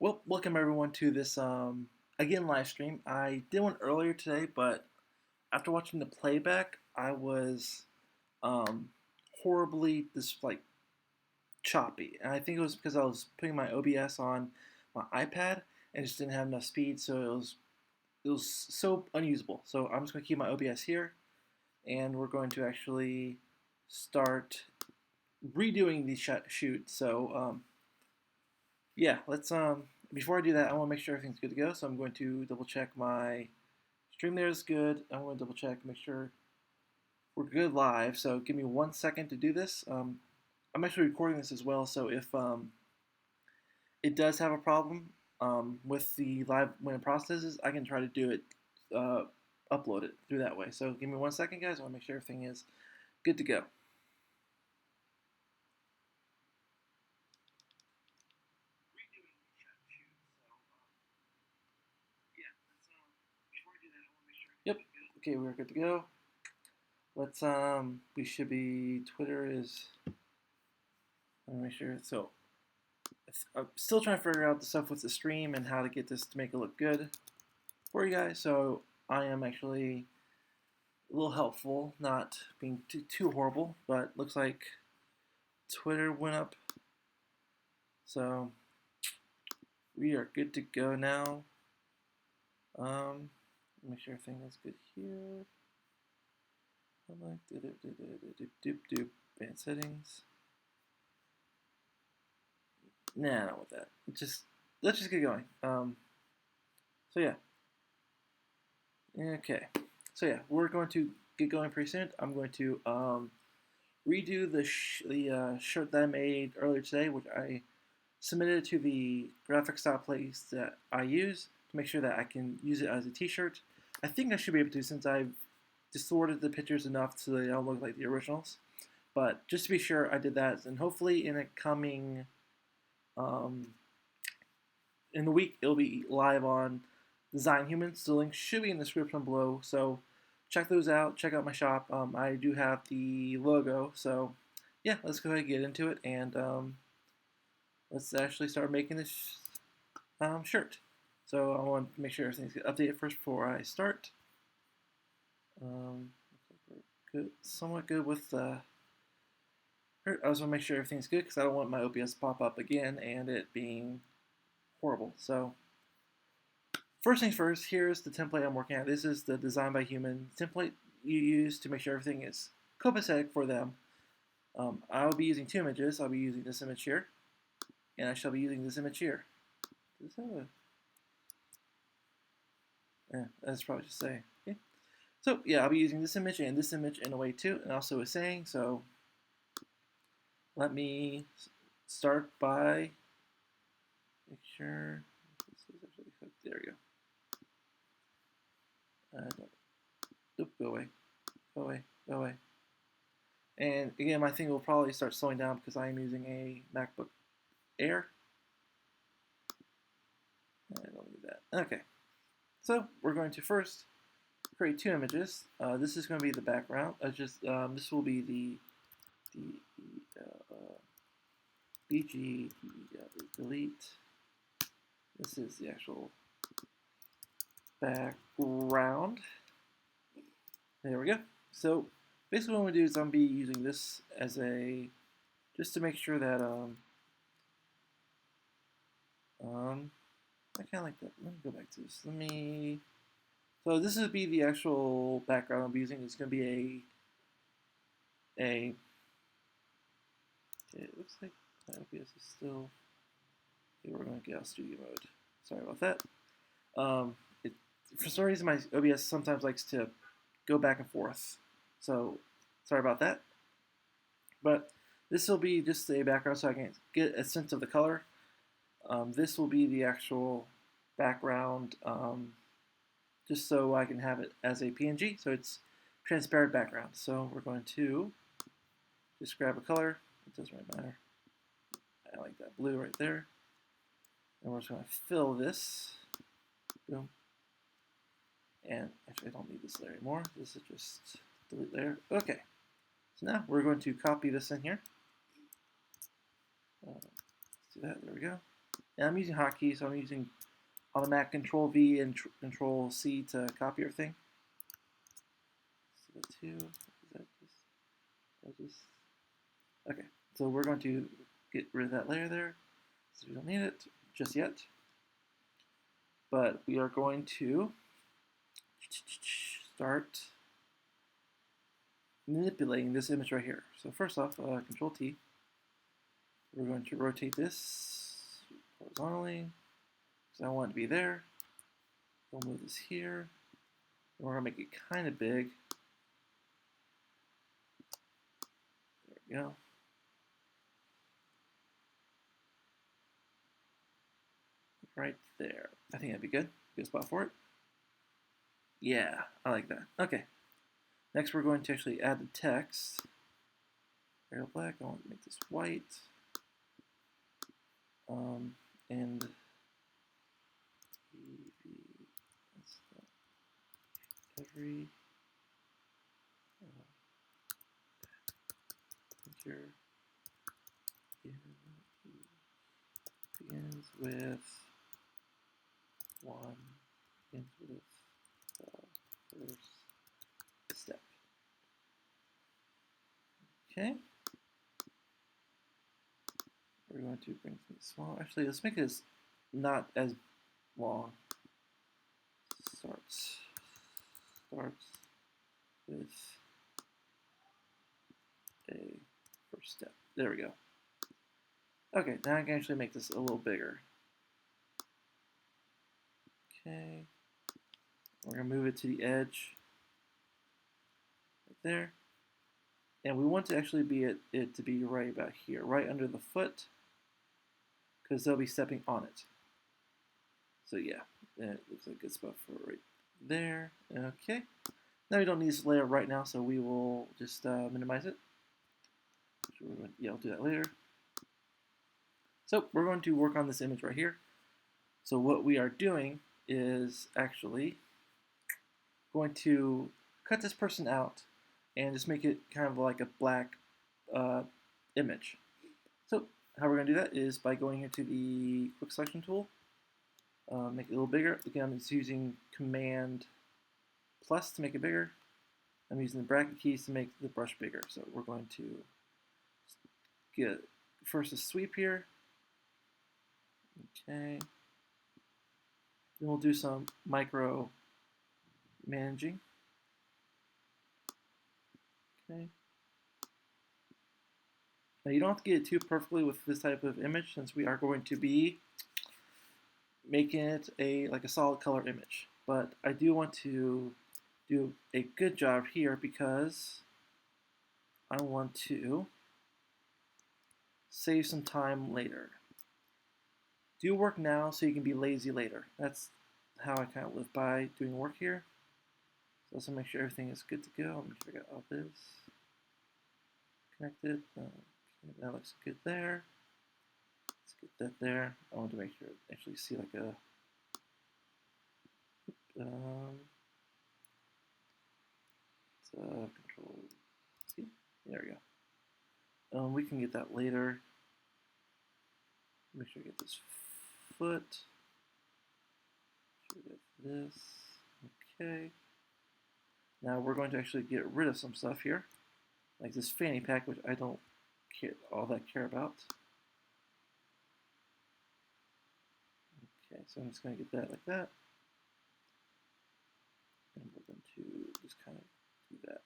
Well, welcome everyone to this again live stream. I did one earlier today, but after watching the playback, I was um, horribly just like choppy, and I think it was because I was putting my OBS on my iPad and just didn't have enough speed, so it was so unusable. So I'm just gonna keep my OBS here, and we're going to actually start redoing the shoot. So yeah, let's before I do that, I want to make sure everything's good to go. So I'm going to double check my stream there is good. I want to double check, make sure we're good live. So give me 1 second to do this. I'm actually recording this as well, so if it does have a problem with the live when it processes, I can try to do it, uh, upload it through that way. So give me 1 second, guys. I want to make sure everything is good to go. Yep. Okay, we're good to go. Let's we should be Twitter is. Let me make sure. So I'm still trying to figure out the stuff with the stream and how to get this to make it look good for you guys. So I am actually a little helpful, not being too horrible, but looks like Twitter went up. So we are good to go now. Make sure everything is good here. I like doop advanced settings. Nah, not with that. Let's just get going. So yeah. Okay. So yeah, we're going to get going pretty soon. I'm going to redo the shirt that I made earlier today, which I submitted to the graphics place that I use to make sure that I can use it as a T-shirt. I think I should be able to since I've distorted the pictures enough so they don't look like the originals. But just to be sure, I did that, and hopefully in a coming um, in the week it'll be live on Design Humans. The link should be in the description below. So check those out. Check out my shop. I do have the logo. So yeah, let's go ahead and get into it, and let's actually start making this shirt. So I want to make sure everything's updated first before I start. Good, somewhat good with the. I just want to make sure everything's good because I don't want my OBS to pop up again and it being horrible. So first things first, here's the template I'm working at. This is the Design by Human template you use to make sure everything is copacetic for them. I'll be using two images. I'll be using this image here, and I shall be using this image here. Does that have a... Yeah, that's probably just saying. Okay. So yeah, I'll be using this image and this image in a way too, and also a saying. So let me start by make sure this is actually hooked. There we go. Oop, go away, go away, go away. And again, my thing will probably start slowing down because I am using a MacBook Air. I don't need that. Okay, so we're going to first create two images. This is going to be the background. This will be the bg delete. This is the actual background. There we go. So basically what I'm going to do is I'm going to be using this as a, just to make sure that, I kind of like that. Let me go back to this. So this would be the actual background I'm using. It's going to be okay, it looks like my OBS is still, okay, we're going to get out studio mode. Sorry about that. It, for some reason my OBS sometimes likes to go back and forth. So sorry about that. But this will be just a background so I can get a sense of the color. This will be the actual background, just so I can have it as a PNG, so it's transparent background. So we're going to just grab a color. It doesn't really matter. I like that blue right there. And we're just going to fill this. Boom. And actually, I don't need this layer anymore. This is just delete layer. Okay. So now we're going to copy this in here. Let's do that. There we go. And I'm using hotkey, so I'm using on the Mac Control V and Control C to copy everything. So the two, okay. So we're going to get rid of that layer there, so we don't need it just yet. But we are going to start manipulating this image right here. So first off, Control T. We're going to rotate this horizontally because I want it to be there. We'll move this here. We're going to make it kind of big. There we go. Right there. I think that'd be good. Good spot for it. Yeah, I like that. Okay. Next, we're going to actually add the text. Arial black. I want to make this white. And every picture begins with one, begins with the first step. Okay. We're going to bring something small. Actually, let's make this not as long. Starts with a first step. There we go. Okay, now I can actually make this a little bigger. Okay. We're going to move it to the edge. Right there. And we want to actually be it to be right about here, right under the foot, because they'll be stepping on it. So yeah, that looks like a good spot for right there. Okay. Now we don't need this layer right now, so we will just minimize it. Yeah, I'll do that later. So we're going to work on this image right here. So what we are doing is actually going to cut this person out and just make it kind of like a black image. So how we're going to do that is by going into the quick selection tool, make it a little bigger. Again, I'm just using Command plus to make it bigger. I'm using the bracket keys to make the brush bigger. So we're going to get first a sweep here. Okay. Then we'll do some micro managing. Okay. Now you don't have to get it too perfectly with this type of image since we are going to be making it like a solid color image. But I do want to do a good job here because I want to save some time later. Do work now so you can be lazy later. That's how I kind of live by doing work here. So also make sure everything is good to go. Make sure I got all this connected. Okay, that looks good there. Let's get that there. I want to make sure I actually see like a control C. There we go. We can get that later. Make sure I get this foot. Make sure I get this. Okay. Now we're going to actually get rid of some stuff here, like this fanny pack, which I don't care about. Okay, so I'm just going to get that like that. And we're going to just kind of do that.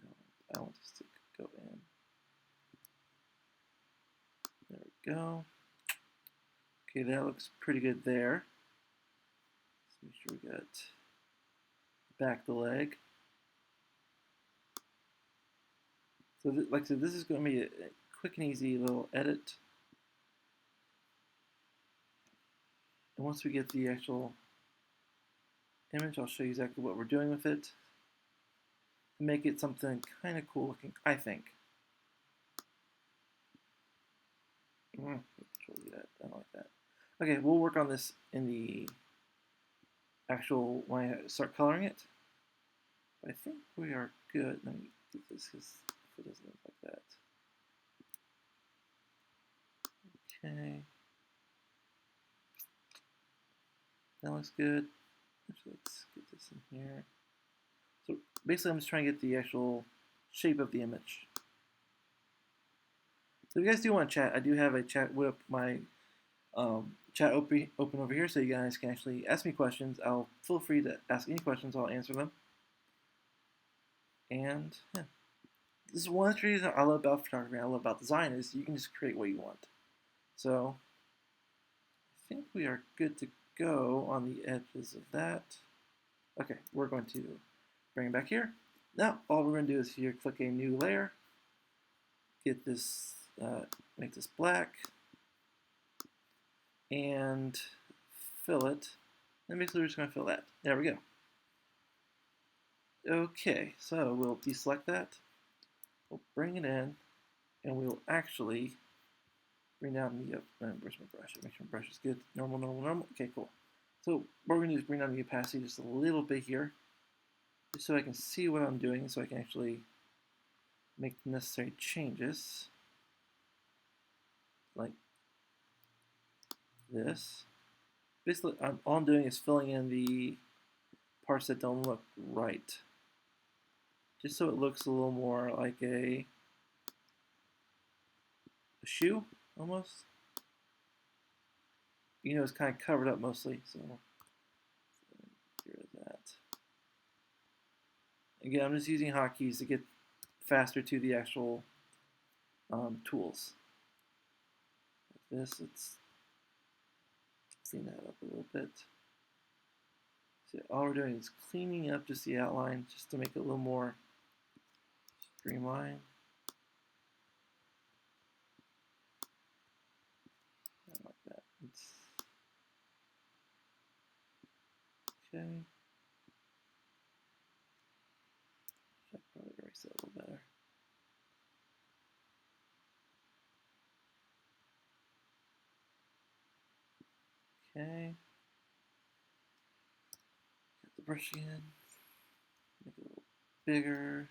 No, I want this to go in. There we go. Okay, that looks pretty good there. Let's make sure we got back the leg. So like I said, this is going to be a quick and easy little edit. And once we get the actual image, I'll show you exactly what we're doing with it to make it something kind of cool looking, I think. That. I don't like that. Okay, we'll work on this in the actual, when I start coloring it. I think we are good. Let me do this because if it doesn't look like that. Okay. That looks good. Actually, let's get this in here. So basically, I'm just trying to get the actual shape of the image. So if you guys do want to chat, I do have a chat with my chat open over here, so you guys can actually ask me questions. I'll feel free to ask any questions. I'll answer them. And yeah, this is one of the reasons I love about photography. I love about design is you can just create what you want. So I think we are good to go on the edges of that. Okay, we're going to bring it back here. Now all we're going to do is here click a new layer, get this, make this black, and fill it. And basically we're just going to fill that. There we go. Okay, so we'll deselect that. We'll bring it in, and we'll actually bring down the, where's my brush? Make sure my brush is good. Normal, normal, normal. Okay, cool. So what we're going to do is bring down the opacity just a little bit here, just so I can see what I'm doing, so I can actually make the necessary changes, like this. Basically, all I'm doing is filling in the parts that don't look right, just so it looks a little more like a shoe, almost. You know, it's kind of covered up mostly, so get rid of that. Again, I'm just using hotkeys to get faster to the actual tools. Like this, let's clean that up a little bit. So all we're doing is cleaning up just the outline, just to make it a little more streamlined. Like that. Okay. Should probably erase that a little better. Okay. Get the brush again. Make it a little bigger.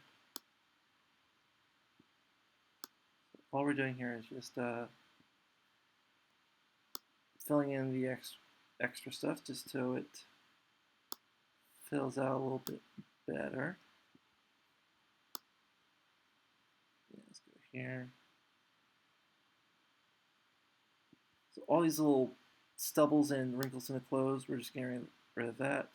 So all we're doing here is just filling in the extra stuff just so it fills out a little bit better. Yeah, let's go here. So all these little stubbles and wrinkles in the clothes, we're just getting rid of that.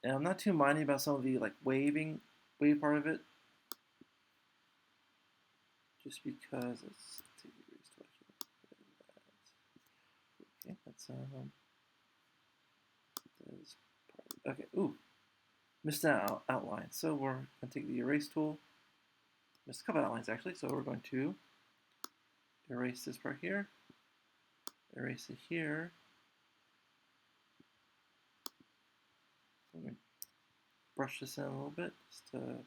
And I'm not too minding about some of the like wave part of it, just because let's take the erase tool. Okay, that's that is part of it. Okay, ooh, missed that outline. So we're gonna take the erase tool. Missed a couple outlines actually. So we're going to erase this part here, erase it here. I'm going to brush this in a little bit. Just there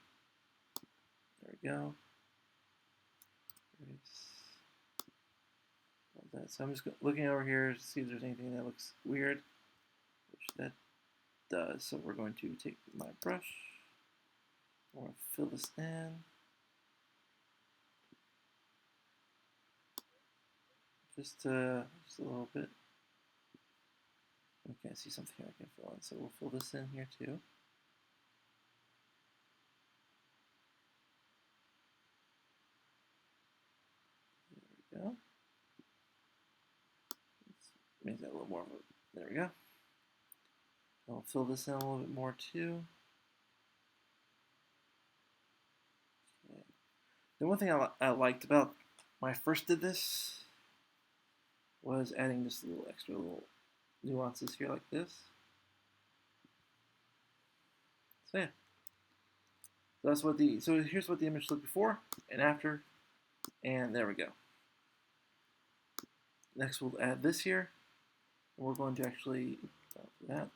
we go. Erase all that. So I'm just looking over here to see if there's anything that looks weird, which that does. So we're going to take my brush. I'm going to fill this in. Just a little bit. Okay, I see something here I can fill in. So we'll fill this in here too. There we go. Let's make that a little more of a, there we go. I'll fill this in a little bit more too. Okay. The one thing I liked about when I first did this was adding just a little extra little nuances here like this. So yeah. So that's what so here's what the image looked before and after, and there we go. Next we'll add this here. And we're going to actually that.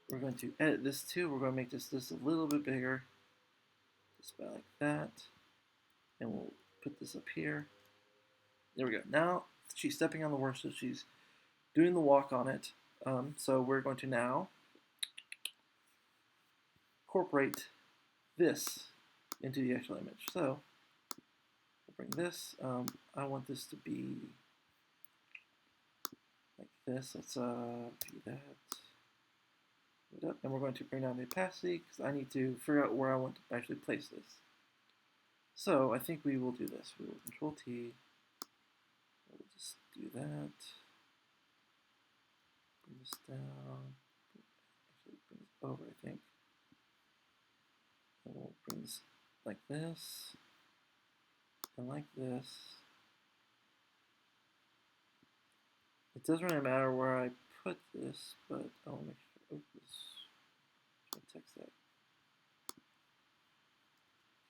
We're going to edit this too. We're going to make this a little bit bigger. Just about like that. And we'll put this up here. There we go. Now she's stepping on the work, so she's doing the walk on it. So we're going to now incorporate this into the actual image. So we'll bring this. I want this to be like this. Let's view that. It up, and we're going to bring down the opacity because I need to figure out where I want to actually place this. So I think we will do this. We will Control T. We'll just do that. Bring this down. Actually, bring this over, I think. And we'll bring this like this. And like this. It doesn't really matter where I put this, but I'll make sure. Oops. Try to text that.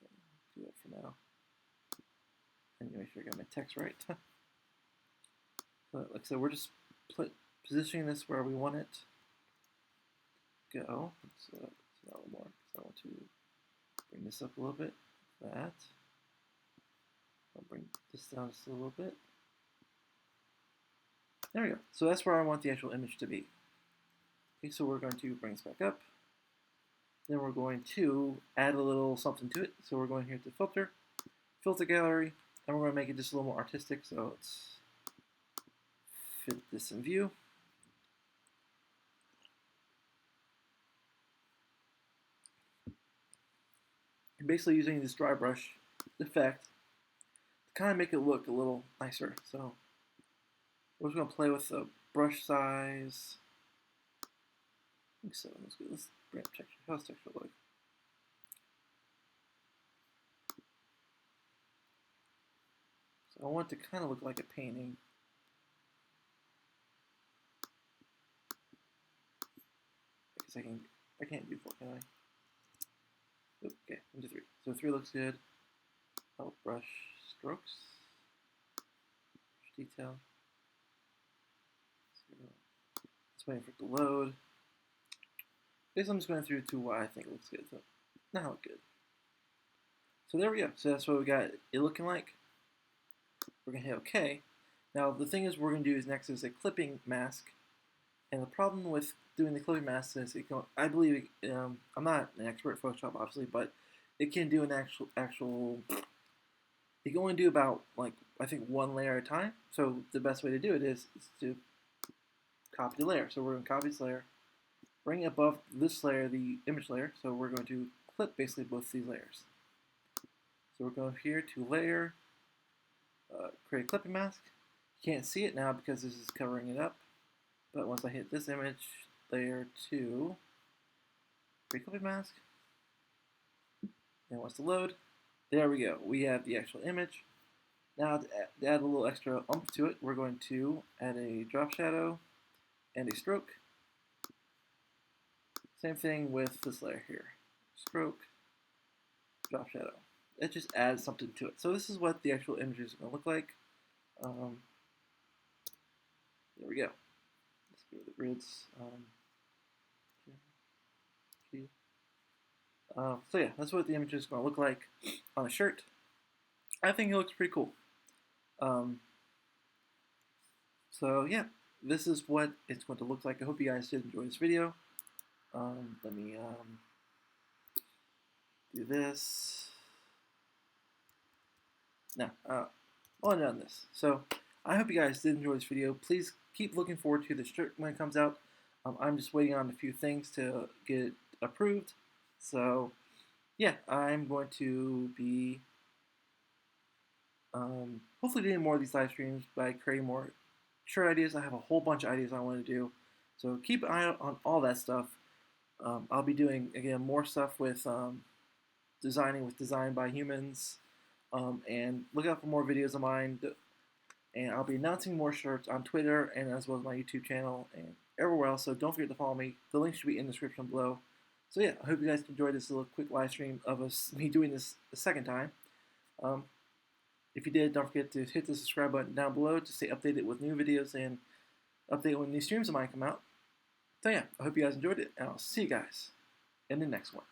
Okay, do that for now. And make sure I got my text right. But like I said, we're just positioning this where we want it to go. Let's do that a little more because I want to bring this up a little bit. Like that. I'll bring this down just a little bit. There we go. So that's where I want the actual image to be. Okay, so we're going to bring this back up. Then we're going to add a little something to it. So we're going here to filter, filter gallery, and we're going to make it just a little more artistic. So let's fit this in view. And basically using this dry brush effect to kind of make it look a little nicer. So we're just going to play with the brush size. I think so. Let's bring up texture. How's texture look? So I want it to kind of look like a painting. Because I can't do 4, can I? Okay, 1, 2, 3. So 3 looks good. Oh, brush strokes. Brush detail. It's waiting for it to load. Basically, I'm just going through to what I think looks good. So now look good. So there we go. So that's what we got it looking like. We're going to hit OK. Now the thing is we're going to do is next is a clipping mask. And the problem with doing the clipping mask is it can, I believe I'm not an expert at Photoshop obviously, but it can do an actual it can only do about like I think 1 layer at a time. So the best way to do it is to copy the layer. So we're going to copy this layer, bring above this layer the image layer. So we're going to clip basically both these layers. So we're going here to layer, create a clipping mask. You can't see it now because this is covering it up. But once I hit this image layer 2, create clipping mask. And it wants to load. There we go. We have the actual image. Now to add a little extra oomph to it, we're going to add a drop shadow and a stroke. Same thing with this layer here. Stroke, drop shadow. It just adds something to it. So this is what the actual image is going to look like. There we go. Let's go to the grids. So yeah, that's what the image is going to look like on a shirt. I think it looks pretty cool. So yeah, this is what it's going to look like. I hope you guys did enjoy this video. Let me do this. No, well done this. So I hope you guys did enjoy this video. Please keep looking forward to the shirt when it comes out. I'm just waiting on a few things to get approved. So yeah, I'm going to be hopefully doing more of these live streams by creating more shirt ideas. I have a whole bunch of ideas I want to do. So keep an eye out on all that stuff. I'll be doing, again, more stuff with designing with Design by Humans. And look out for more videos of mine. And I'll be announcing more shirts on Twitter and as well as my YouTube channel and everywhere else. So don't forget to follow me. The link should be in the description below. So yeah, I hope you guys enjoyed this little quick live stream of me doing this a second time. If you did, don't forget to hit the subscribe button down below to stay updated with new videos and update when new streams might come out. So yeah, I hope you guys enjoyed it, and I'll see you guys in the next one.